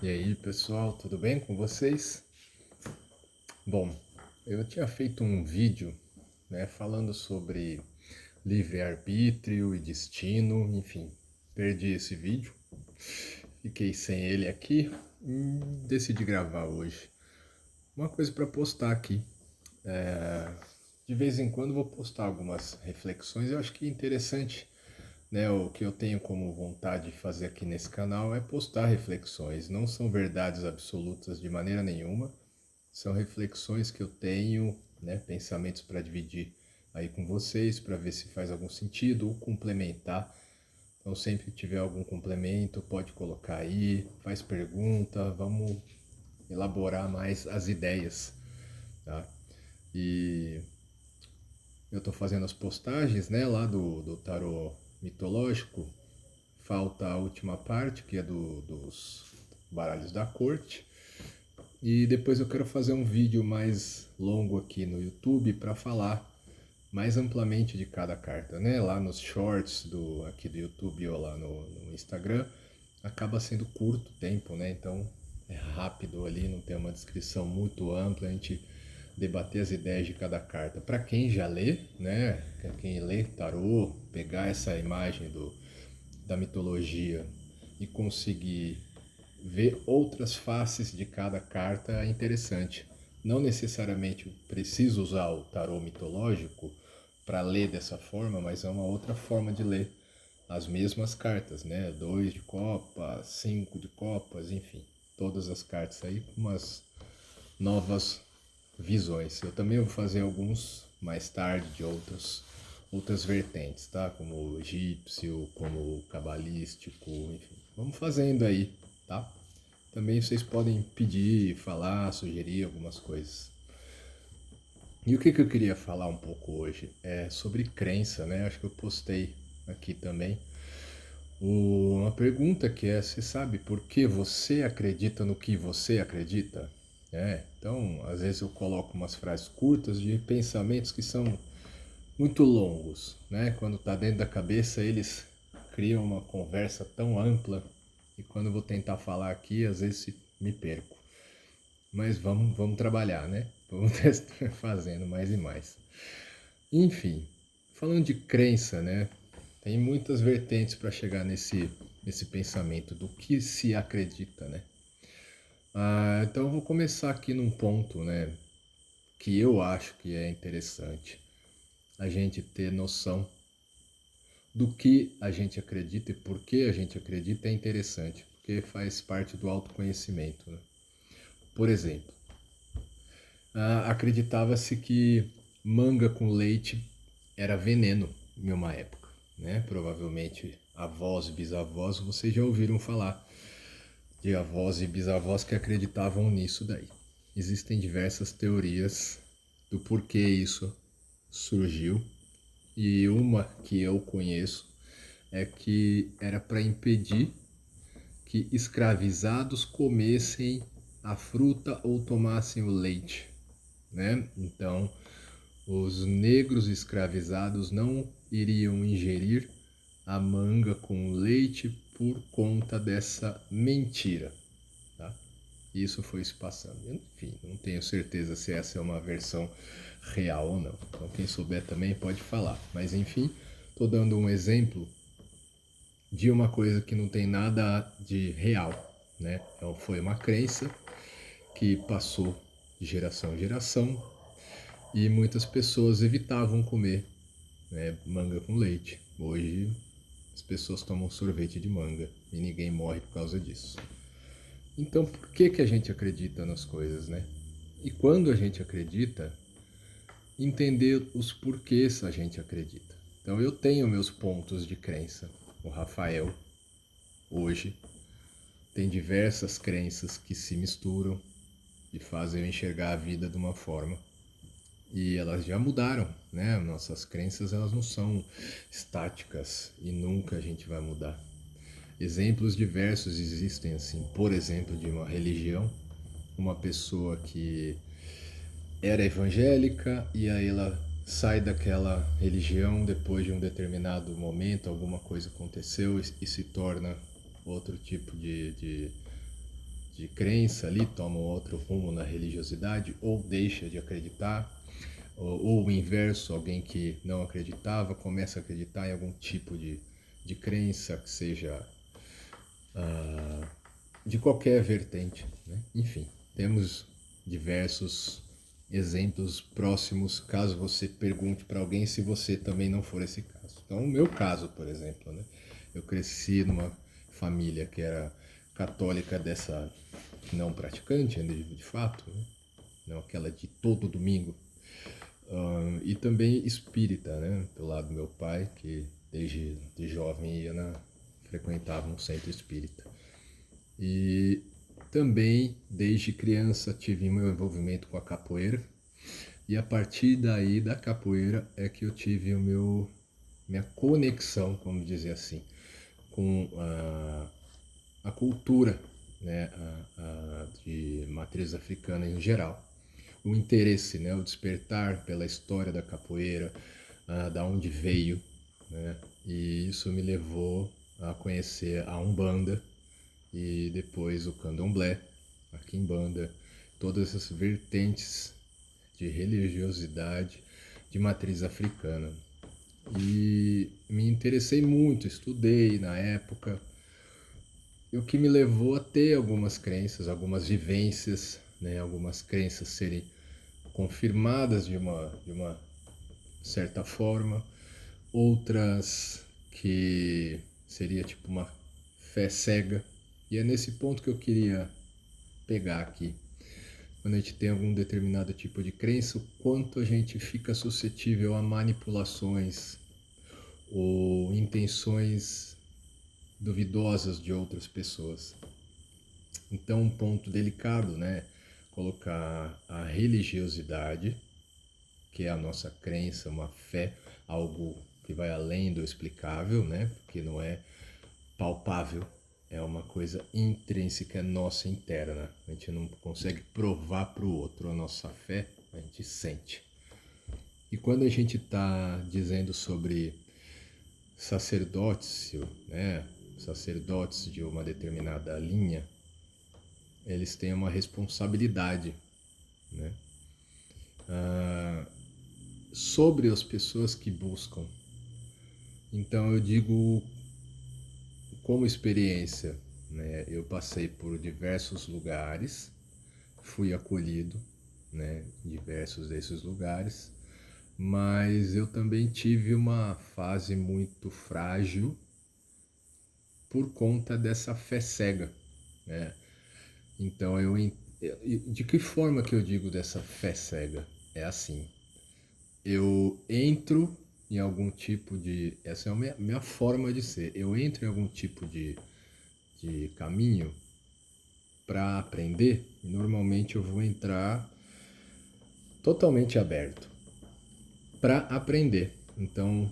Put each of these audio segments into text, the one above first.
E aí, pessoal, tudo bem com vocês? Bom, eu tinha feito um vídeo, falando sobre livre-arbítrio e destino, enfim, perdi esse vídeo, fiquei sem ele aqui e decidi gravar hoje. Uma coisa para postar aqui. De vez em quando vou postar algumas reflexões, eu acho que é interessante, o que eu tenho como vontade de fazer aqui nesse canal é postar reflexões, não são verdades absolutas de maneira nenhuma. São reflexões que eu tenho, pensamentos para dividir aí com vocês, para ver se faz algum sentido ou complementar. Então, sempre que tiver algum complemento, pode colocar aí, faz pergunta, vamos elaborar mais as ideias, tá? E eu estou fazendo as postagens, lá do tarô mitológico. Falta a última parte, que é dos baralhos da corte. E depois eu quero fazer um vídeo mais longo aqui no YouTube para falar mais amplamente de cada carta, Lá nos shorts aqui do YouTube ou lá no Instagram, acaba sendo curto o tempo, Então é rápido ali, não tem uma descrição muito ampla, a gente debater as ideias de cada carta. Para quem já lê, Quem lê tarô, pegar essa imagem da mitologia e conseguir ver outras faces de cada carta é interessante. Não necessariamente preciso usar o tarô mitológico para ler dessa forma, mas é uma outra forma de ler as mesmas cartas, 2 de copas, 5 de copas, enfim, todas as cartas aí com umas novas visões. Eu também vou fazer alguns mais tarde de outras vertentes, tá? Como o egípcio, como o cabalístico, enfim. Vamos fazendo aí, tá? Também vocês podem pedir, falar, sugerir algumas coisas. E o que eu queria falar um pouco hoje é sobre crença, Acho que eu postei aqui também uma pergunta que é: você sabe por que você acredita no que você acredita? Então, às vezes eu coloco umas frases curtas de pensamentos que são muito longos, Quando está dentro da cabeça, eles criam uma conversa tão ampla e quando eu vou tentar falar aqui, às vezes me perco. Mas vamos trabalhar, Vamos testar, fazendo mais e mais. Enfim, falando de crença, Tem muitas vertentes para chegar nesse pensamento do que se acredita, então eu vou começar aqui num ponto, que eu acho que é interessante a gente ter noção do que a gente acredita e por que a gente acredita. É interessante, porque faz parte do autoconhecimento, Por exemplo, acreditava-se que manga com leite era veneno em uma época, Provavelmente avós e bisavós vocês já ouviram falar de avós e bisavós que acreditavam nisso daí. Existem diversas teorias do porquê isso surgiu e uma que eu conheço é que era para impedir que escravizados comessem a fruta ou tomassem o leite, Então, os negros escravizados não iriam ingerir a manga com leite por conta dessa mentira, tá? Isso foi se passando. Enfim, não tenho certeza se essa é uma versão real ou não. Então, quem souber também pode falar. Mas, enfim, estou dando um exemplo de uma coisa que não tem nada de real, Então, foi uma crença que passou de geração em geração e muitas pessoas evitavam comer, manga com leite. Hoje as pessoas tomam sorvete de manga e ninguém morre por causa disso. Então, por que a gente acredita nas coisas, E quando a gente acredita, entender os porquês a gente acredita. Então, eu tenho meus pontos de crença. O Rafael, hoje, tem diversas crenças que se misturam e fazem eu enxergar a vida de uma forma. E elas já mudaram, Nossas crenças, elas não são estáticas e nunca a gente vai mudar. Exemplos diversos existem, assim, por exemplo, de uma religião, uma pessoa que era evangélica e aí ela sai daquela religião depois de um determinado momento, alguma coisa aconteceu e se torna outro tipo de crença ali, toma um outro rumo na religiosidade, ou deixa de acreditar, ou o inverso, alguém que não acreditava começa a acreditar em algum tipo de crença, que seja de qualquer vertente, né? Enfim, temos diversos exemplos próximos, caso você pergunte para alguém se você também não for esse caso. Então, o meu caso, por exemplo, né? Eu cresci numa família que era católica dessa não praticante, né, de fato, né? Não aquela de todo domingo. E também espírita, né? Pelo lado do meu pai, que desde de jovem frequentava um centro espírita. E também, desde criança, tive meu envolvimento com a capoeira. E a partir daí, da capoeira, é que eu tive minha conexão, vamos dizer assim, com a cultura, né, de matriz africana em geral. O interesse, né, o despertar pela história da capoeira, da onde veio, né, e isso me levou a conhecer a Umbanda e depois o Candomblé, a Quimbanda, todas essas vertentes de religiosidade de matriz africana. E me interessei muito, estudei na época, e o que me levou a ter algumas crenças, algumas vivências, né, algumas crenças serem confirmadas de uma certa forma, outras que seria tipo uma fé cega. E é nesse ponto que eu queria pegar aqui. Quando a gente tem algum determinado tipo de crença, o quanto a gente fica suscetível a manipulações ou intenções duvidosas de outras pessoas. Então, um ponto delicado, né? Colocar a religiosidade, que é a nossa crença, uma fé, algo que vai além do explicável, né? Porque não é palpável, é uma coisa intrínseca nossa, interna. A gente não consegue provar para o outro a nossa fé, a gente sente. E quando a gente está dizendo sobre sacerdócio, né? Sacerdotes de uma determinada linha, eles têm uma responsabilidade, né? Sobre as pessoas que buscam. Então eu digo como experiência, né? Eu passei por diversos lugares, fui acolhido, né? Em diversos desses lugares, mas eu também tive uma fase muito frágil por conta dessa fé cega, né? Então de que forma que eu digo dessa fé cega? É assim, eu entro em algum tipo de, essa é a minha forma de ser, eu entro em algum tipo de caminho para aprender, e normalmente eu vou entrar totalmente aberto para aprender. Então,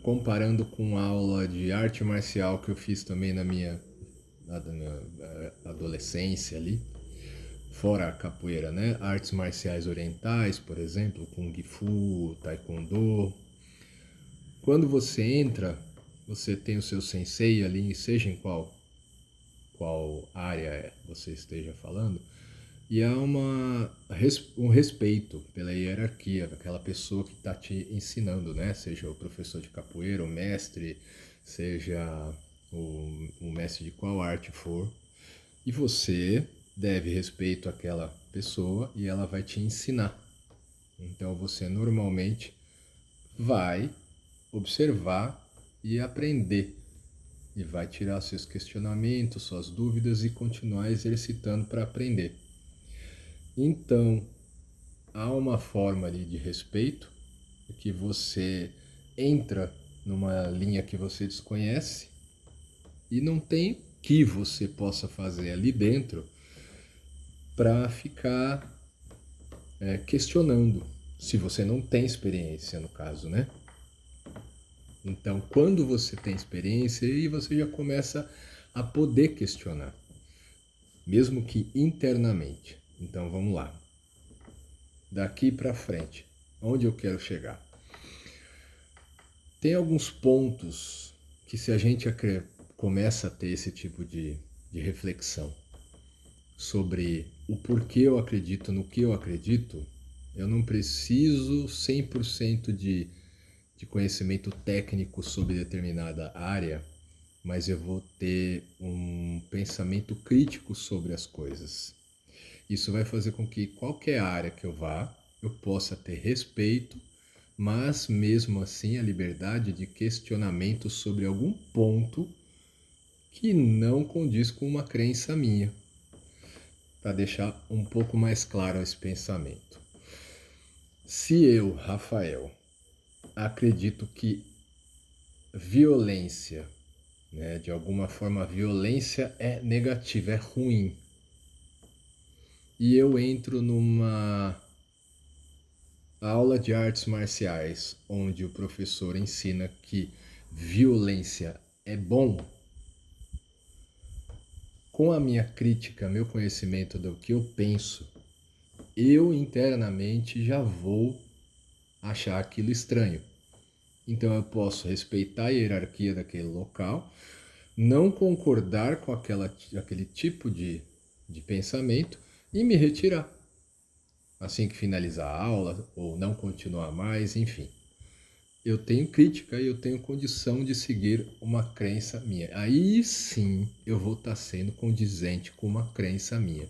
comparando com a aula de arte marcial que eu fiz também na minha adolescência ali, fora a capoeira, né? Artes marciais orientais, por exemplo, Kung Fu, Taekwondo. Quando você entra, você tem o seu sensei ali, seja em qual área você esteja falando, e há um respeito pela hierarquia daquela pessoa que está te ensinando, né? Seja o professor de capoeira, o mestre, seja o mestre de qual arte for. E você deve respeito àquela pessoa e ela vai te ensinar. Então você normalmente vai observar e aprender. E vai tirar seus questionamentos, suas dúvidas e continuar exercitando para aprender. Então, há uma forma ali de respeito, que você entra numa linha que você desconhece e não tem que você possa fazer ali dentro para ficar questionando, se você não tem experiência no caso, né? Então, quando você tem experiência, aí você já começa a poder questionar, mesmo que internamente. Então, vamos lá. Daqui para frente, onde eu quero chegar? Tem alguns pontos que, se a gente começa a ter esse tipo de reflexão, sobre o porquê eu acredito no que eu acredito, eu não preciso 100% de conhecimento técnico sobre determinada área, mas eu vou ter um pensamento crítico sobre as coisas. Isso vai fazer com que qualquer área que eu vá, eu possa ter respeito, mas mesmo assim a liberdade de questionamento sobre algum ponto que não condiz com uma crença minha, para deixar um pouco mais claro esse pensamento. Se eu, Rafael, acredito que violência, né, de alguma forma a violência é negativa, é ruim, e eu entro numa aula de artes marciais onde o professor ensina que violência é bom, com a minha crítica, meu conhecimento do que eu penso, eu internamente já vou achar aquilo estranho. Então eu posso respeitar a hierarquia daquele local, não concordar com aquele tipo de pensamento e me retirar. Assim que finalizar a aula, ou não continuar mais, enfim. Eu tenho crítica e eu tenho condição de seguir uma crença minha. Aí sim eu vou estar sendo condizente com uma crença minha.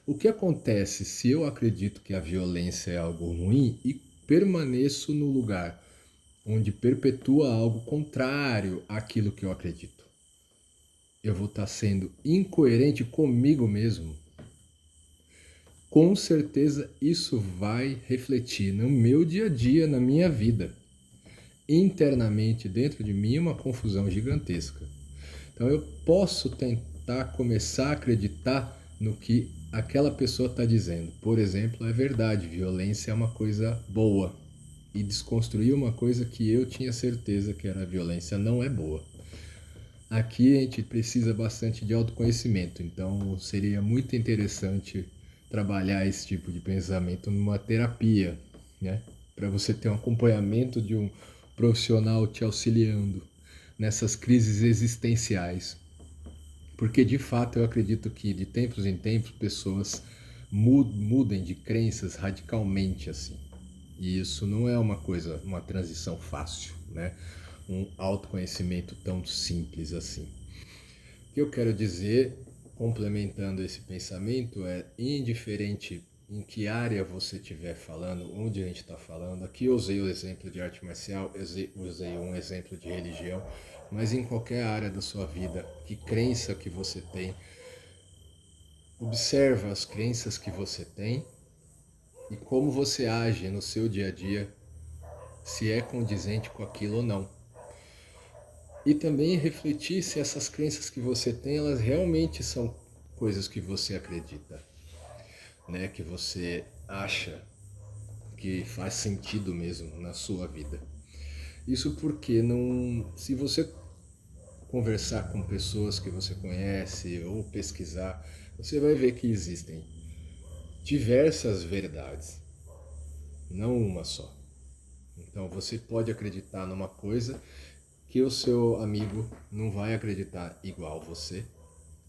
O que acontece se eu acredito que a violência é algo ruim e permaneço no lugar onde perpetua algo contrário àquilo que eu acredito? Eu vou estar sendo incoerente comigo mesmo. Com certeza isso vai refletir no meu dia a dia, na minha vida. Internamente, dentro de mim, uma confusão gigantesca. Então eu posso tentar começar a acreditar no que aquela pessoa está dizendo. Por exemplo, é verdade, violência é uma coisa boa. E desconstruir uma coisa que eu tinha certeza que era violência não é boa. Aqui a gente precisa bastante de autoconhecimento, então seria muito interessante trabalhar esse tipo de pensamento numa terapia, né? Para você ter um acompanhamento de um profissional te auxiliando nessas crises existenciais. Porque de fato eu acredito que de tempos em tempos pessoas mudem de crenças radicalmente assim. E isso não é uma coisa, uma transição fácil, né? Um autoconhecimento tão simples assim. O que eu quero dizer, complementando esse pensamento, é indiferente em que área você estiver falando, onde a gente está falando. Aqui eu usei o exemplo de arte marcial, usei um exemplo de religião, mas em qualquer área da sua vida, que crença que você tem, observa as crenças que você tem e como você age no seu dia a dia, se é condizente com aquilo ou não. E também refletir se essas crenças que você tem, elas realmente são coisas que você acredita, né? Que você acha que faz sentido mesmo na sua vida. Isso porque não, se você conversar com pessoas que você conhece ou pesquisar, você vai ver que existem diversas verdades, não uma só. Então você pode acreditar numa coisa que o seu amigo não vai acreditar igual você.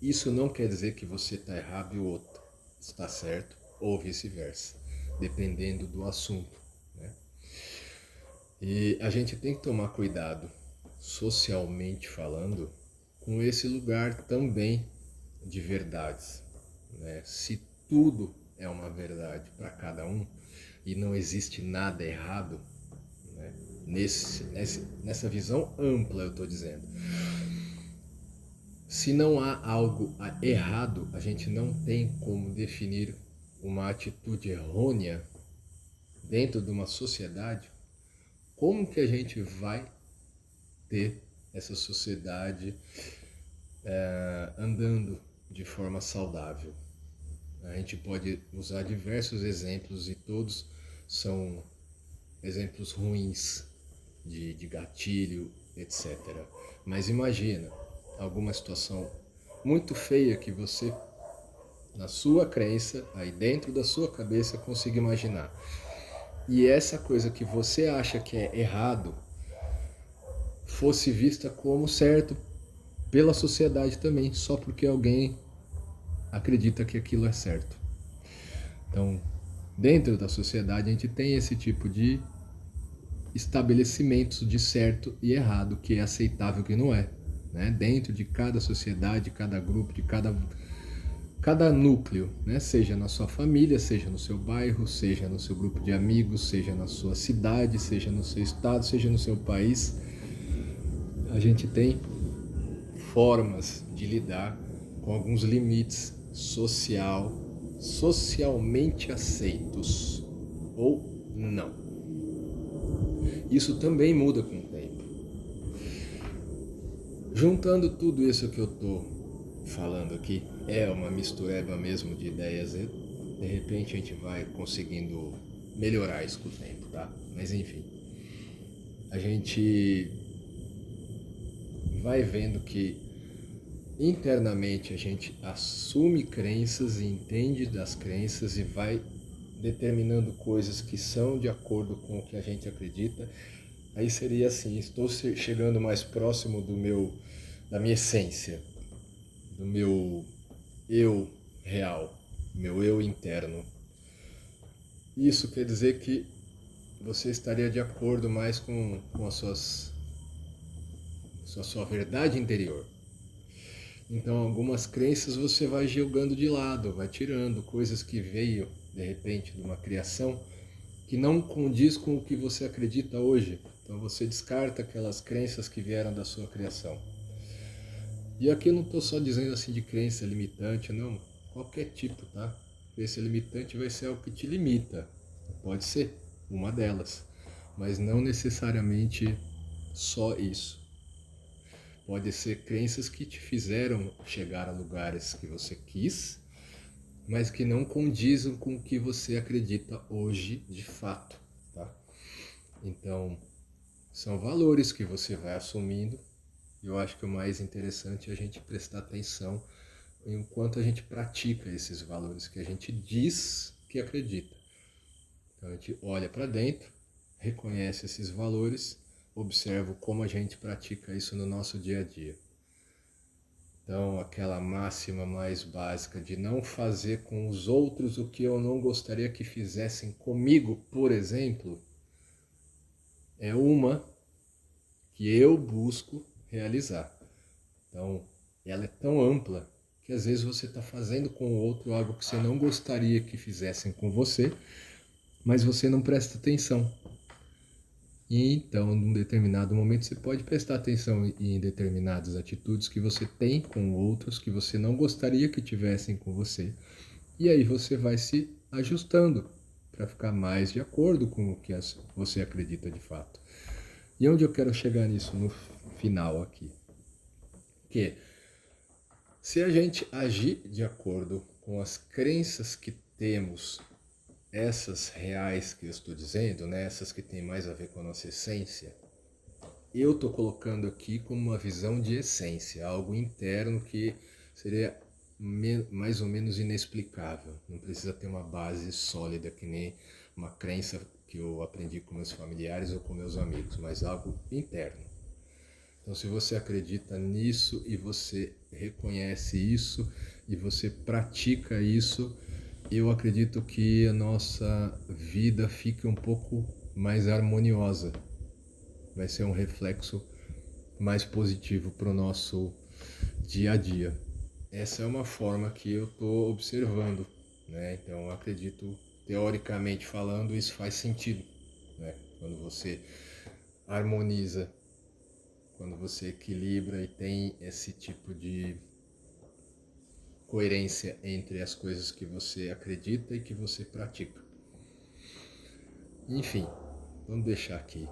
Isso não quer dizer que você está errado e o outro está certo, ou vice-versa, dependendo do assunto, né? E a gente tem que tomar cuidado, socialmente falando, com esse lugar também de verdades, né? Se tudo é uma verdade para cada um e não existe nada errado, né? Nessa visão ampla eu estou dizendo. Se não há algo errado, a gente não tem como definir uma atitude errônea dentro de uma sociedade. Como que a gente vai ter essa sociedade andando de forma saudável? A gente pode usar diversos exemplos e todos são exemplos ruins de gatilho, etc. Mas imagina alguma situação muito feia que você, na sua crença, aí dentro da sua cabeça, consiga imaginar. E essa coisa que você acha que é errado fosse vista como certo pela sociedade também, só porque alguém acredita que aquilo é certo. Então, dentro da sociedade, a gente tem esse tipo de estabelecimentos de certo e errado, que é aceitável e que não é. Né? Dentro de cada sociedade, cada grupo, de cada núcleo, né? Seja na sua família, seja no seu bairro, seja no seu grupo de amigos, seja na sua cidade, seja no seu estado, seja no seu país, a gente tem formas de lidar com alguns limites socialmente aceitos ou não. Isso também muda com o tempo. Juntando tudo isso que eu tô falando aqui, é uma mistureba mesmo de ideias, e de repente a gente vai conseguindo melhorar isso com o tempo, tá? Mas enfim, a gente vai vendo que internamente a gente assume crenças e entende das crenças e vai determinando coisas que são de acordo com o que a gente acredita. Aí seria assim, estou chegando mais próximo da minha essência, do meu eu real, meu eu interno. Isso quer dizer que você estaria de acordo mais com a sua verdade interior. Então, algumas crenças você vai jogando de lado, vai tirando coisas que veio, de repente, de uma criação que não condiz com o que você acredita hoje. Então, você descarta aquelas crenças que vieram da sua criação. E aqui eu não estou só dizendo assim de crença limitante, não. Qualquer tipo, tá? Crença limitante vai ser algo que te limita. Pode ser uma delas, mas não necessariamente só isso. Pode ser crenças que te fizeram chegar a lugares que você quis, mas que não condizem com o que você acredita hoje de fato, tá? Então, são valores que você vai assumindo. Eu acho que o mais interessante é a gente prestar atenção em quanto a gente pratica esses valores que a gente diz que acredita. Então a gente olha para dentro, reconhece esses valores, observa como a gente pratica isso no nosso dia a dia. Então, aquela máxima mais básica de não fazer com os outros o que eu não gostaria que fizessem comigo, por exemplo, é uma que eu busco realizar. Então, ela é tão ampla que às vezes você está fazendo com o outro algo que você não gostaria que fizessem com você, mas você não presta atenção. E então, num determinado momento, você pode prestar atenção em determinadas atitudes que você tem com outros que você não gostaria que tivessem com você. E aí você vai se ajustando para ficar mais de acordo com o que você acredita de fato. E onde eu quero chegar nisso no final aqui? Que se a gente agir de acordo com as crenças que temos, essas reais que eu estou dizendo, né, essas que têm mais a ver com a nossa essência, eu estou colocando aqui como uma visão de essência, algo interno que seria mais ou menos inexplicável. Não precisa ter uma base sólida que nem uma crença que eu aprendi com meus familiares ou com meus amigos, mas algo interno. Então, se você acredita nisso e você reconhece isso e você pratica isso, eu acredito que a nossa vida fique um pouco mais harmoniosa. Vai ser um reflexo mais positivo para o nosso dia a dia. Essa é uma forma que eu estou observando, né? Então, eu acredito, teoricamente falando, isso faz sentido, né? Quando você harmoniza, quando você equilibra e tem esse tipo de coerência entre as coisas que você acredita e que você pratica. Enfim, vamos deixar aqui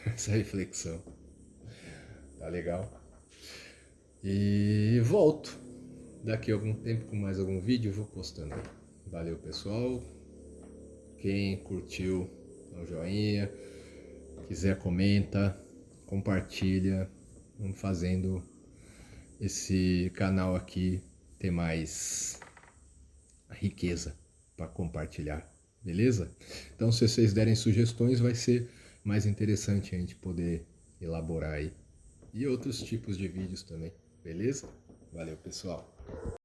essa reflexão. Tá legal? E volto daqui a algum tempo com mais algum vídeo, eu vou postando aí. Valeu, pessoal. Quem curtiu, dá um joinha. Quiser, comenta, compartilha. Vamos fazendo esse canal aqui ter mais riqueza para compartilhar, beleza? Então, se vocês derem sugestões, vai ser mais interessante a gente poder elaborar aí. E outros tipos de vídeos também, beleza? Valeu, pessoal!